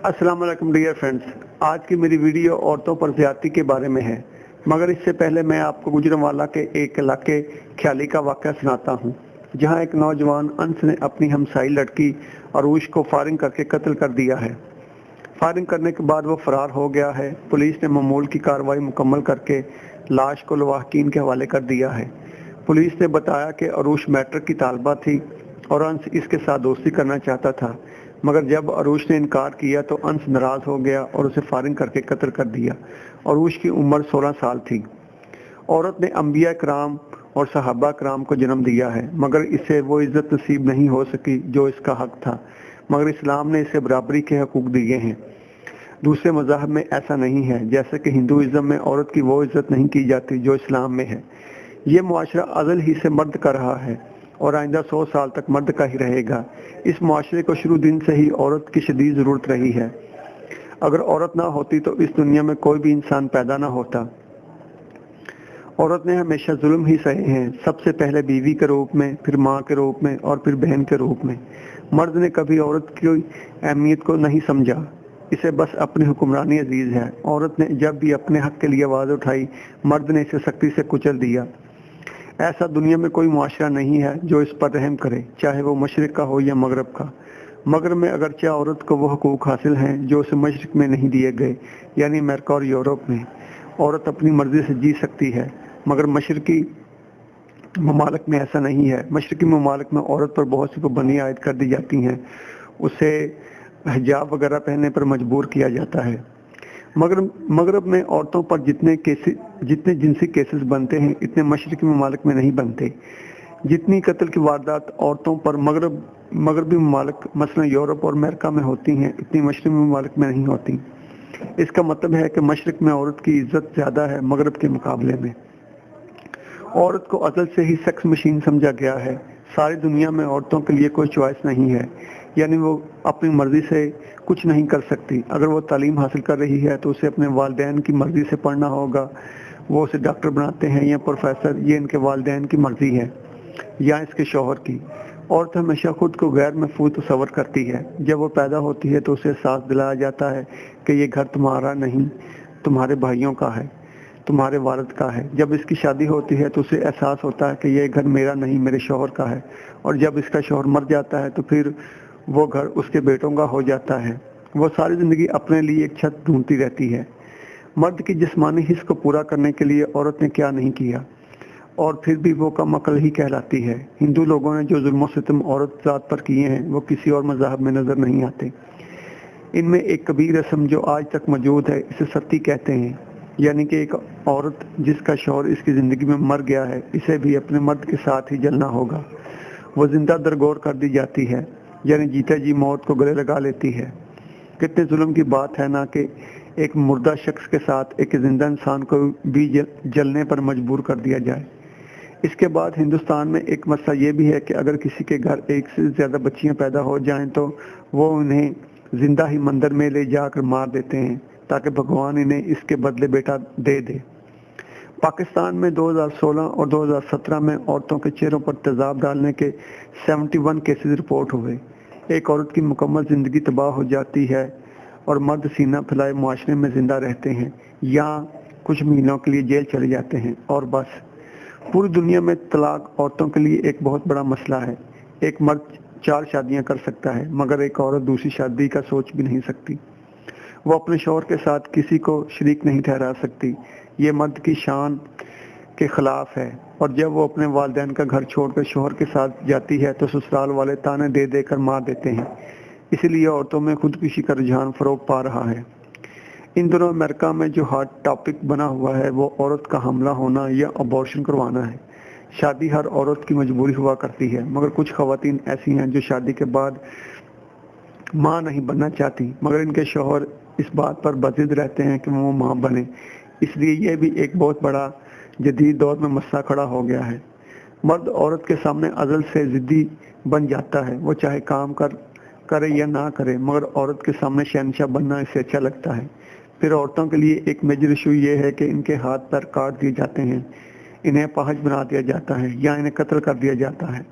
अस्सलाम वालेकुम dear friends. आज की मेरी वीडियो औरतों पर ज्यादती के बारे में है, मगर इससे पहले मैं आपको गुजरांवाला के एक इलाके ख्याली का वाक़या सुनाता हूँ, जहाँ एक नौजवान अंस ने अपनी हमसाई लड़की अरूश को फायरिंग करके कत्ल कर दिया है। फायरिंग करने के बाद वो फरार हो गया है। पुलिस ने मामूल की कार्रवाई मुकम्मल करके लाश को लवाहकीन के हवाले कर दिया है। पुलिस ने बताया कि अरूश मैट्रिक की तालबा थी और अंस इसके साथ दोस्ती करना चाहता था, मगर जब अरूश ने इनकार किया तो अंस नाराज हो गया और उसे फायरिंग करके कत्ल कर दिया। अरूश की उम्र 16 साल थी। औरत ने अंबिया कराम और सहाबा कराम को जन्म दिया है, मगर इसे वो इज्जत नसीब नहीं हो सकी जो इसका हक था, मगर इस्लाम ने इसे बराबरी के हकूक दिए हैं। दूसरे मज़ाहब में ऐसा नहीं है, जैसे कि हिंदुइज्म में औरत की वो इज्जत नहीं की जाती जो इस्लाम में है। ये मुआशरा अज़ल ही से मर्द का रहा है और आइंदा 100 साल तक मर्द का ही रहेगा। इस मुआशरे को शुरू दिन से ही औरत की शदीद ज़रूरत रही है। अगर औरत ना होती तो इस दुनिया में कोई भी इंसान पैदा ना होता। औरत ने हमेशा जुल्म ही सहे हैं, सबसे पहले बीवी के रूप में, फिर माँ के रूप में और फिर बहन के रूप में। मर्द ने कभी औरत की अहमियत को नहीं समझा, इसे बस अपनी हुक्मरानी अजीज है। औरत ने जब भी अपने हक के लिए आवाज़ उठाई, मर्द ने इसे सख्ती से कुचल दिया। ऐसा दुनिया में कोई मुआशरा नहीं है जो इस पर रहम करे, चाहे वो मशरिक का हो या मगरब का। मगरब में अगरचे औरत को वो हकूक़ हासिल हैं जो उसे मशरिक में नहीं दिए गए, यानी अमेरिका और यूरोप में। औरत अपनी मर्जी से जी सकती है, मगर मशरकी ममालिक में ऐसा नहीं है। मशरकी ममालिक में औरत पर बहुत सी पाबंदियाँ आयद कर दी जाती हैं, उसे हिजाब वगैरह पहनने पर मजबूर किया जाता है। मगर मगरब में औरतों पर जितने जिनसी केसेस बनते हैं, इतने मशरकी ममालिक में नहीं बनते। जितनी कत्ल की वारदात औरतों पर मगरबी ममालिक मसलन यूरोप और अमेरिका में होती हैं, इतनी मशरकी ममालिक में नहीं होती। इसका मतलब है कि मशरक में औरत की इज्जत ज़्यादा है मगरब के मुकाबले में। औरत को अज़ल से ही सेक्स मशीन समझा गया है। सारी दुनिया में औरतों के लिए कोई चॉइस नहीं है, यानी वो अपनी मर्जी से कुछ नहीं कर सकती। अगर वो तालीम हासिल कर रही है तो उसे अपने वालिदैन की मर्जी से पढ़ना होगा। वो उसे डॉक्टर बनाते हैं या प्रोफेसर, ये इनके वालिदैन की मर्जी है या इसके शौहर की। औरत हमेशा खुद को गैर महफूज तस्वर करती है। जब वो पैदा होती है तो उसे एहसास दिलाया जाता है कि ये घर तुम्हारा नहीं, तुम्हारे भाइयों का है, तुम्हारे वालिद का है। जब इसकी शादी होती है तो उसे एहसास होता है कि ये घर मेरा नहीं, मेरे शौहर का है। और जब इसका शौहर मर जाता है तो फिर वो घर उसके बेटों का हो जाता है। वो सारी ज़िंदगी अपने लिए एक छत ढूंढती रहती है। मर्द की जिस्मानी हिस्स को पूरा करने के लिए औरत ने क्या नहीं किया, और फिर भी वो कम अकल ही कहलाती है। हिंदू लोगों ने जो जुल्म सितम औरत ज़ात पर किए हैं, वो किसी और मज़हब में नज़र नहीं आते। इनमें एक कबीर रस्म जो आज तक मौजूद है, इसे सती कहते हैं, यानी कि एक औरत जिसका शौहर इसकी ज़िंदगी में मर गया है, इसे भी अपने मर्द के साथ ही जलना होगा। वो जिंदा दरगोर कर दी जाती है, यानी जीते जी मौत को गले लगा लेती है। कितने जुल्म की बात है ना कि एक मुर्दा शख्स के साथ एक जिंदा इंसान को भी जलने पर मजबूर कर दिया जाए। इसके बाद हिंदुस्तान में एक मसला ये भी है कि अगर किसी के घर एक से ज़्यादा बच्चियां पैदा हो जाएं तो वो उन्हें जिंदा ही मंदिर में ले जाकर मार देते हैं, ताकि भगवान इन्हें इसके बदले बेटा दे दे। पाकिस्तान में 2016 और 2017 में औरतों के चेहरों पर तेजाब डालने के 71 केसेस रिपोर्ट हुए। एक औरत की मुकम्मल ज़िंदगी तबाह हो जाती है और मर्द सीना फैलाए मुआशरे में ज़िंदा रहते हैं या कुछ महीनों के लिए जेल चले जाते हैं और बस। पूरी दुनिया में तलाक औरतों के लिए एक बहुत बड़ा मसला है। एक मर्द 4 शादियां कर सकता है, मगर एक औरत दूसरी शादी का सोच भी नहीं सकती। वो अपने शौहर के साथ किसी को शरीक नहीं ठहरा सकती। ये मर्द की शान के खिलाफ है। और जब वो अपने वालिदैन का घर छोड़कर शौहर के साथ जाती है तो ससुराल वाले ताने दे देकर मार देते हैं। इसीलिए औरतों में खुदकुशी का रुझान फरोग पा रहा है। इन दिनों अमेरिका में जो हॉट टॉपिक बना हुआ है वो औरत का हमला होना या अबॉर्शन करवाना है। शादी हर औरत की मजबूरी हुआ करती है, मगर कुछ खवातीन ऐसी हैं जो शादी के बाद माँ नहीं बनना चाहती, मगर इनके शौहर इस बात पर बज़िद रहते हैं कि वो माँ बने। इसलिए यह भी एक बहुत बड़ा जदीद दौर में मसला खड़ा हो गया है। मर्द औरत के सामने अज़ल से ज़िद्दी बन जाता है, वो चाहे काम करे या ना करे, मगर औरत के सामने शहंशाह बनना इसे अच्छा लगता है। फिर औरतों के लिए एक मेजर इशू ये है कि इनके हाथ पैर काट दिए जाते हैं, इन्हें अपाहिज बना दिया जाता है या इन्हें कत्ल कर दिया जाता है।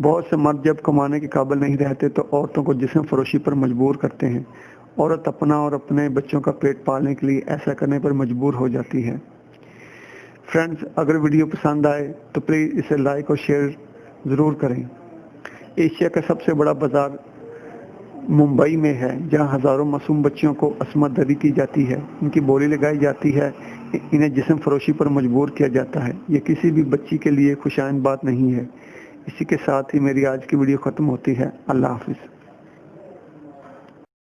बहुत से मर्द जब कमाने के काबिल नहीं रहते तो औरतों को जिस्म फरोशी पर मजबूर करते हैं عورت اپنا اور اپنے بچوں کا پیٹ پالنے کے لیے ایسا کرنے پر مجبور ہو جاتی ہے۔ فرینڈز، اگر ویڈیو پسند آئے تو پلیز اسے لائک اور شیئر ضرور کریں۔ ایشیا کا سب سے بڑا بازار ممبئی میں ہے، جہاں ہزاروں معصوم بچیوں کو عصمت دری کی جاتی ہے، ان کی بولی لگائی جاتی ہے، انہیں جسم فروشی پر مجبور کیا جاتا ہے۔ یہ کسی بھی بچی کے لیے خوشائند بات نہیں ہے۔ اسی کے ساتھ ہی میری آج کی ویڈیو ختم ہوتی ہے۔ اللہ حافظ۔